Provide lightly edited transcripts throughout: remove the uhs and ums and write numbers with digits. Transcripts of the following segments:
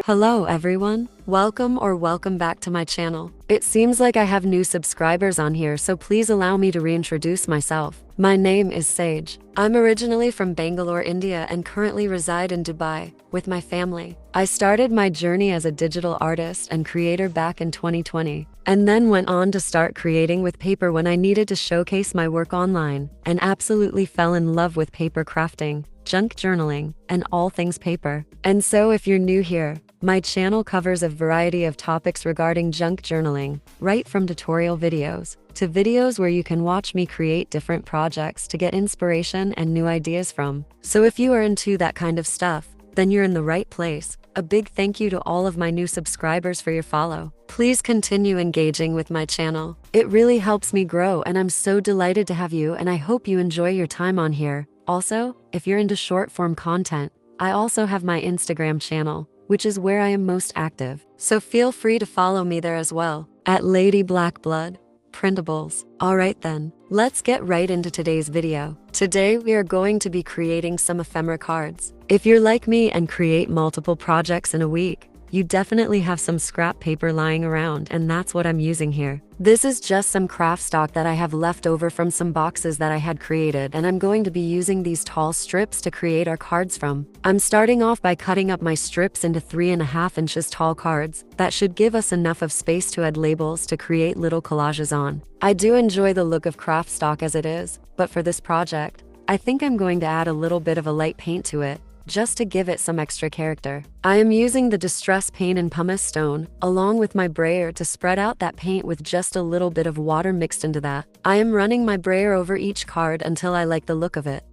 Hello everyone, welcome back to my channel. It seems like I have new subscribers on here, so please allow me to reintroduce myself. My name is Sage. I'm originally from Bangalore, India and currently reside in Dubai with my family. I started my journey as a digital artist and creator back in 2020, and then went on to start creating with paper when I needed to showcase my work online, and absolutely fell in love with paper crafting, junk journaling, and all things paper. And so if you're new here, my channel covers a variety of topics regarding junk journaling, right from tutorial videos to videos where you can watch me create different projects to get inspiration and new ideas from. So if you are into that kind of stuff, then you're in the right place. A big thank you to all of my new subscribers for your follow. Please continue engaging with my channel. It really helps me grow, and I'm so delighted to have you, and I hope you enjoy your time on here. Also, if you're into short form content, I also have my Instagram channel, which is where I am most active. So feel free to follow me there as well, at Lady Blackblood Printables. Alright then, let's get right into today's video. Today we are going to be creating some ephemera cards. If you're like me and create multiple projects in a week, you definitely have some scrap paper lying around, and that's what I'm using here. This is just some craft stock that I have left over from some boxes that I had created, and I'm going to be using these tall strips to create our cards from. I'm starting off by cutting up my strips into 3.5 inches tall cards. That should give us enough of space to add labels to create little collages on. I do enjoy the look of craft stock as it is, but for this project, I think I'm going to add a little bit of a light paint to it, just to give it some extra character. I am using the distress paint in pumice stone, along with my brayer to spread out that paint with just a little bit of water mixed into that. I am running my brayer over each card until I like the look of it.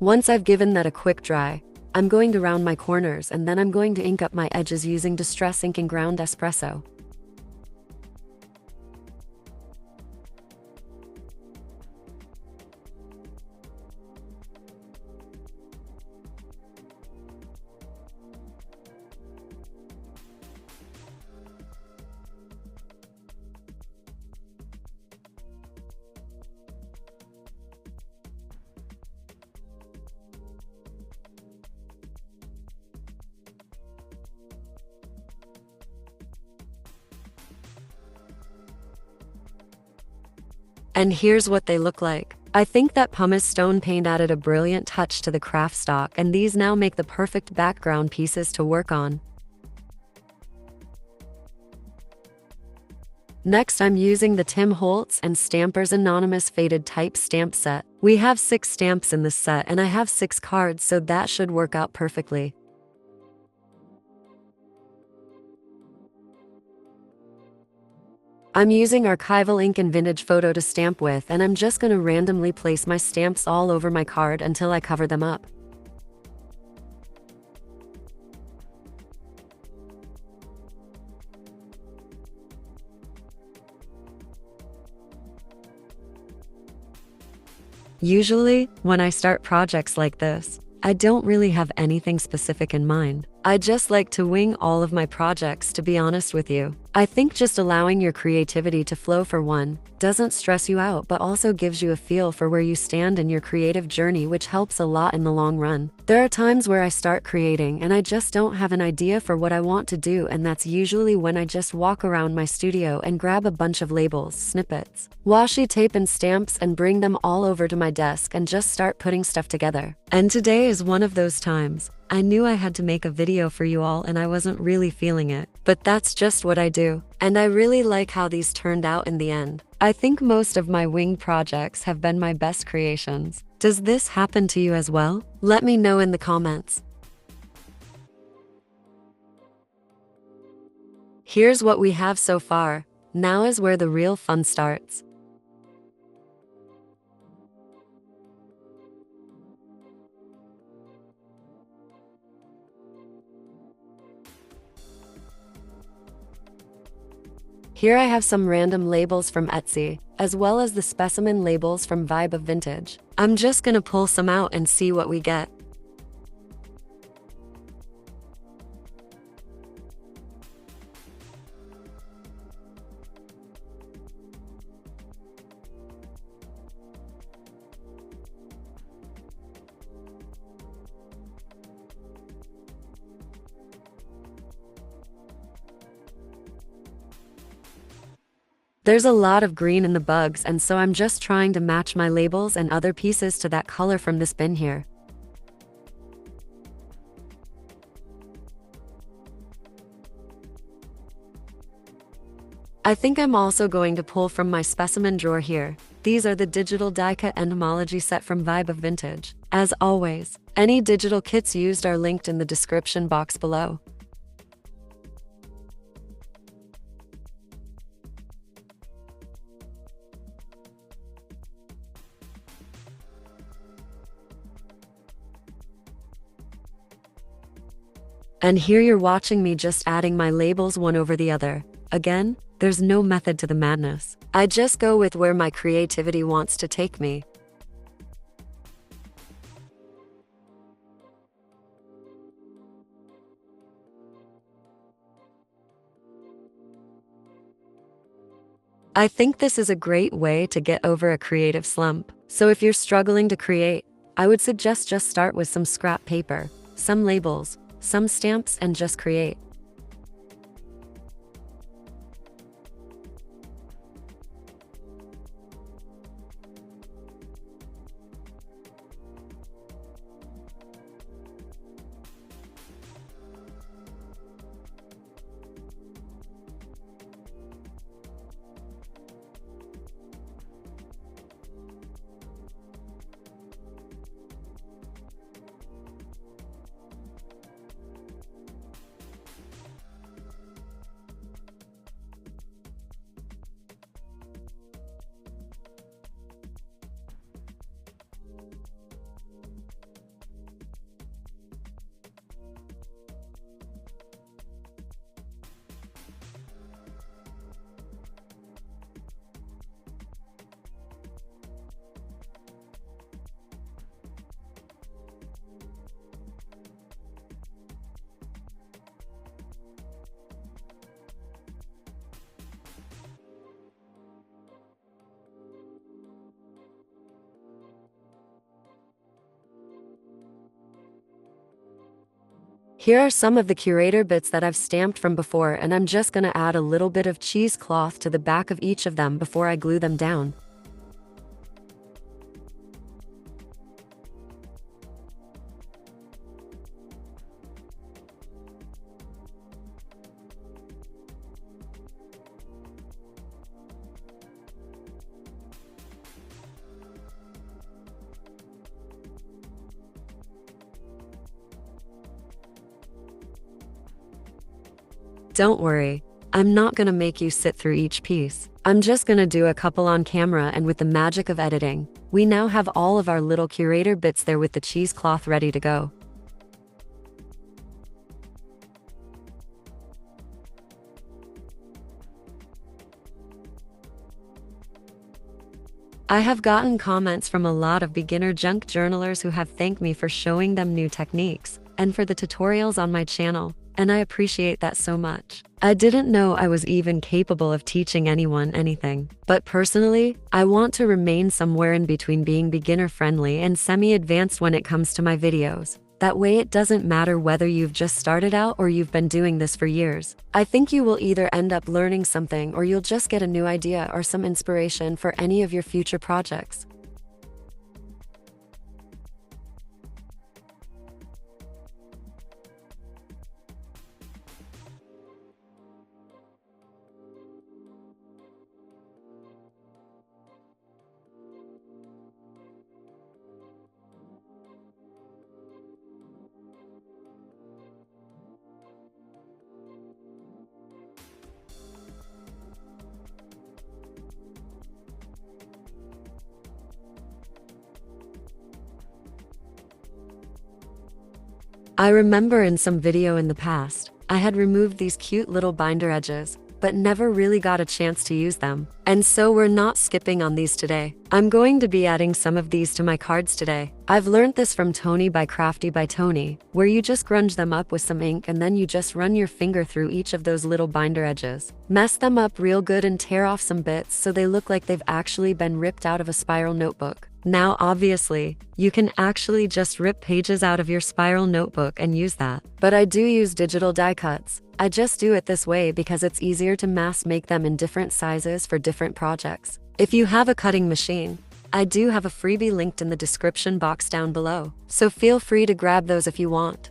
Once I've given that a quick dry, I'm going to round my corners, and then I'm going to ink up my edges using distress ink and ground espresso. And here's what they look like. I think that pumice stone paint added a brilliant touch to the craft stock, and these now make the perfect background pieces to work on. Next, I'm using the Tim Holtz and Stampers Anonymous Faded Type stamp set. We have 6 stamps in this set, and I have 6 cards, so that should work out perfectly. I'm using archival ink and vintage photo to stamp with, and I'm just going to randomly place my stamps all over my card until I cover them up. Usually, when I start projects like this, I don't really have anything specific in mind. I just like to wing all of my projects, to be honest with you. I think just allowing your creativity to flow for one doesn't stress you out, but also gives you a feel for where you stand in your creative journey, which helps a lot in the long run. There are times where I start creating and I just don't have an idea for what I want to do, and that's usually when I just walk around my studio and grab a bunch of labels, snippets, washi tape and stamps, and bring them all over to my desk and just start putting stuff together. And today is one of those times. I knew I had to make a video for you all and I wasn't really feeling it, but that's just what I do. And I really like how these turned out in the end. I think most of my wing projects have been my best creations. Does this happen to you as well? Let me know in the comments. Here's what we have so far. Now is where the real fun starts. Here I have some random labels from Etsy, as well as the specimen labels from Vibe of Vintage. I'm just gonna pull some out and see what we get. There's a lot of green in the bugs, and so I'm just trying to match my labels and other pieces to that color from this bin here. I think I'm also going to pull from my specimen drawer here. These are the digital die cut entomology set from Vibe of Vintage. As always, any digital kits used are linked in the description box below. And here you're watching me just adding my labels one over the other. Again, there's no method to the madness. I just go with where my creativity wants to take me. I think this is a great way to get over a creative slump. So if you're struggling to create, I would suggest just start with some scrap paper, some labels, some stamps, and just create. Here are some of the curator bits that I've stamped from before, and I'm just gonna add a little bit of cheesecloth to the back of each of them before I glue them down. Don't worry, I'm not gonna make you sit through each piece. I'm just gonna do a couple on camera, and with the magic of editing, we now have all of our little curator bits there with the cheesecloth ready to go. I have gotten comments from a lot of beginner junk journalers who have thanked me for showing them new techniques. and for the tutorials on my channel, and I appreciate that so much. I didn't know I was even capable of teaching anyone anything. But personally, I want to remain somewhere in between being beginner-friendly and semi-advanced when it comes to my videos. That way it doesn't matter whether you've just started out or you've been doing this for years. I think you will either end up learning something or you'll just get a new idea or some inspiration for any of your future projects. I remember in some video in the past, I had removed these cute little binder edges, but never really got a chance to use them. And so we're not skipping on these today. I'm going to be adding some of these to my cards today. I've learned this from Tony by Crafty by Tony, where you just grunge them up with some ink and then you just run your finger through each of those little binder edges. Mess them up real good and tear off some bits so they look like they've actually been ripped out of a spiral notebook. Now, obviously, you can actually just rip pages out of your spiral notebook and use that. But I do use digital die cuts. I just do it this way because it's easier to mass make them in different sizes for different projects. If you have a cutting machine, I do have a freebie linked in the description box down below, so feel free to grab those if you want.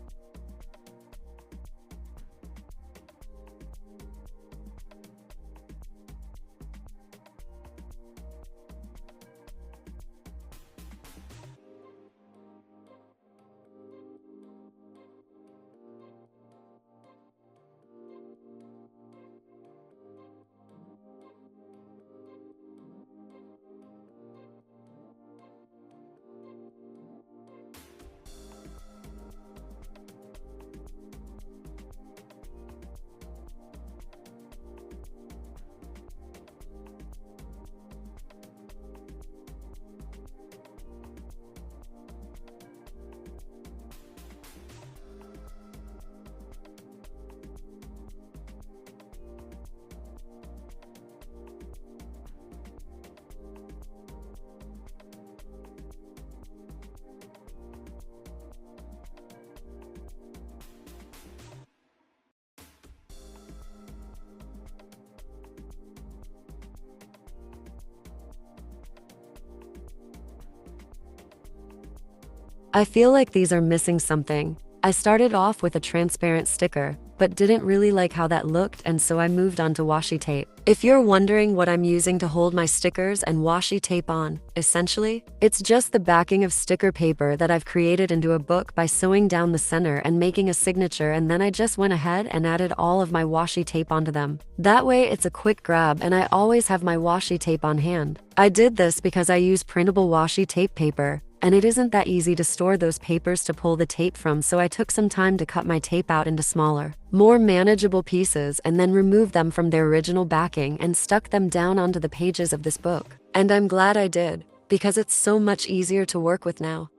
I feel like these are missing something. I started off with a transparent sticker, but didn't really like how that looked, and so I moved on to washi tape. If you're wondering what I'm using to hold my stickers and washi tape on, essentially, it's just the backing of sticker paper that I've created into a book by sewing down the center and making a signature, and then I just went ahead and added all of my washi tape onto them. That way it's a quick grab and I always have my washi tape on hand. I did this because I use printable washi tape paper, and it isn't that easy to store those papers to pull the tape from, so I took some time to cut my tape out into smaller, more manageable pieces and then removed them from their original backing and stuck them down onto the pages of this book. And I'm glad I did, because it's so much easier to work with now.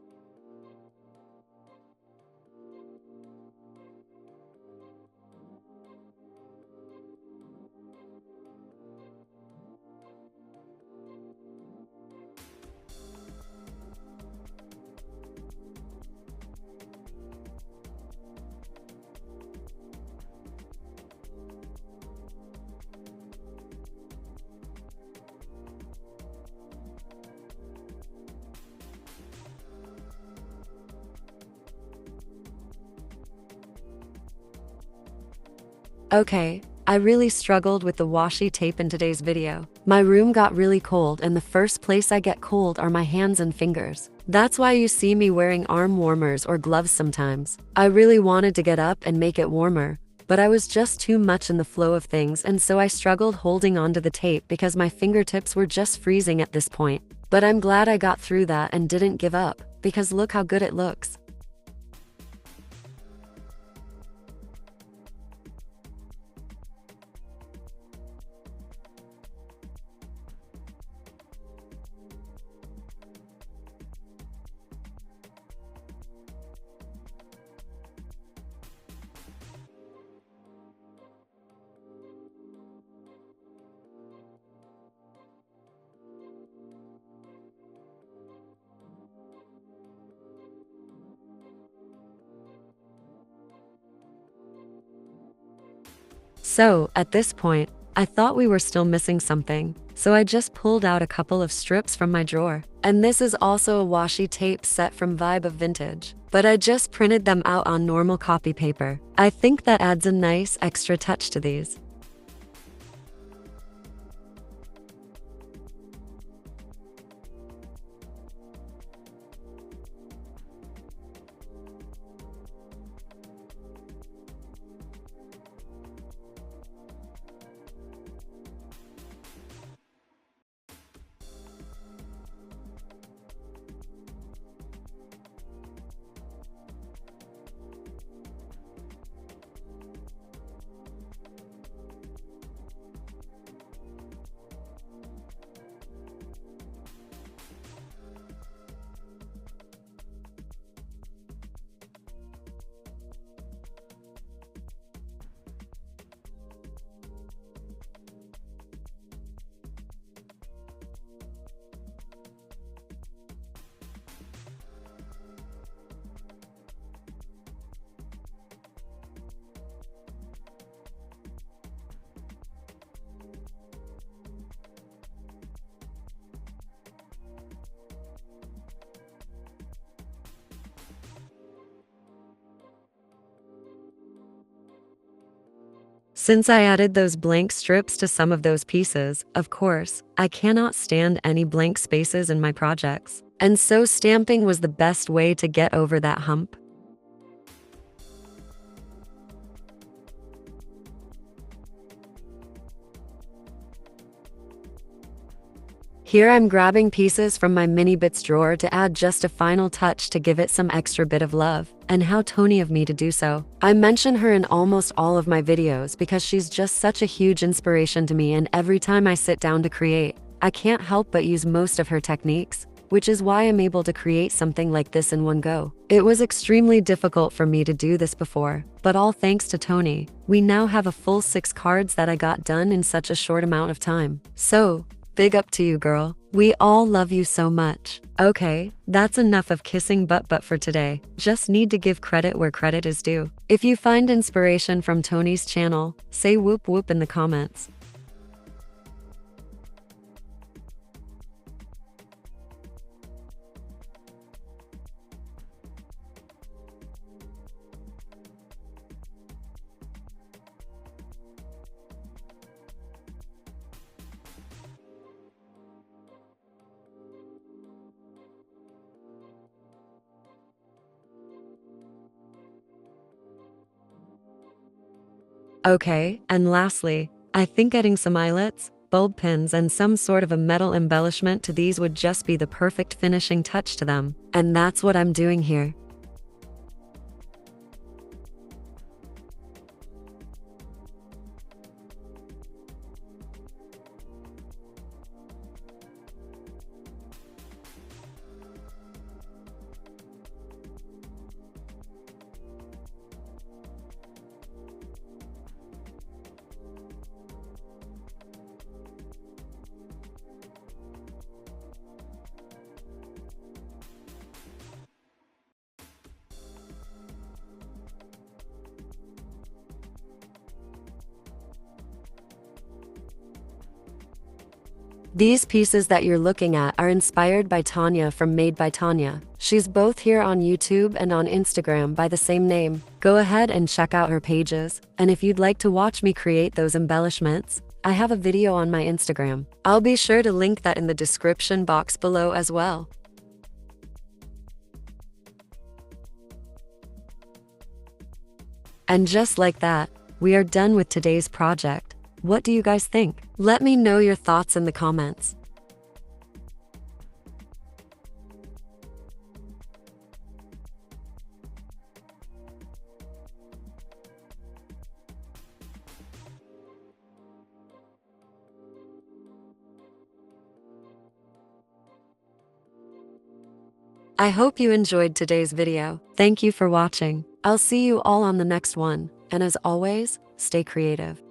Okay, I really struggled with the washi tape in today's video. My room got really cold, and the first place I get cold are my hands and fingers. That's why you see me wearing arm warmers or gloves sometimes. I really wanted to get up and make it warmer, but I was just too much in the flow of things, and so I struggled holding onto the tape because my fingertips were just freezing at this point. But I'm glad I got through that and didn't give up, because look how good it looks. So, at this point, I thought we were still missing something, so I just pulled out a couple of strips from my drawer. And this is also a washi tape set from Vibe of Vintage, but I just printed them out on normal copy paper. I think that adds a nice extra touch to these. Since I added those blank strips to some of those pieces, of course, I cannot stand any blank spaces in my projects. And so stamping was the best way to get over that hump. Here I'm grabbing pieces from my mini bits drawer to add just a final touch to give it some extra bit of love. And how Tony of me to do so. I mention her in almost all of my videos because she's just such a huge inspiration to me, and every time I sit down to create, I can't help but use most of her techniques, which is why I'm able to create something like this in one go. It was extremely difficult for me to do this before, but all thanks to Tony, we now have a full 6 cards that I got done in such a short amount of time. So, big up to you, girl. We all love you so much. Okay, that's enough of kissing butt for today. Just need to give credit where credit is due. If you find inspiration from Tony's channel, say whoop whoop in the comments. Okay, and lastly, I think adding some eyelets, bulb pins, and some sort of a metal embellishment to these would just be the perfect finishing touch to them. And that's what I'm doing here. These pieces that you're looking at are inspired by Tanya from Made by Tanya. She's both here on YouTube and on Instagram by the same name. Go ahead and check out her pages. And if you'd like to watch me create those embellishments, I have a video on my Instagram. I'll be sure to link that in the description box below as well. And just like that, we are done with today's project. What do you guys think? Let me know your thoughts in the comments. I hope you enjoyed today's video. Thank you for watching. I'll see you all on the next one. And as always, stay creative.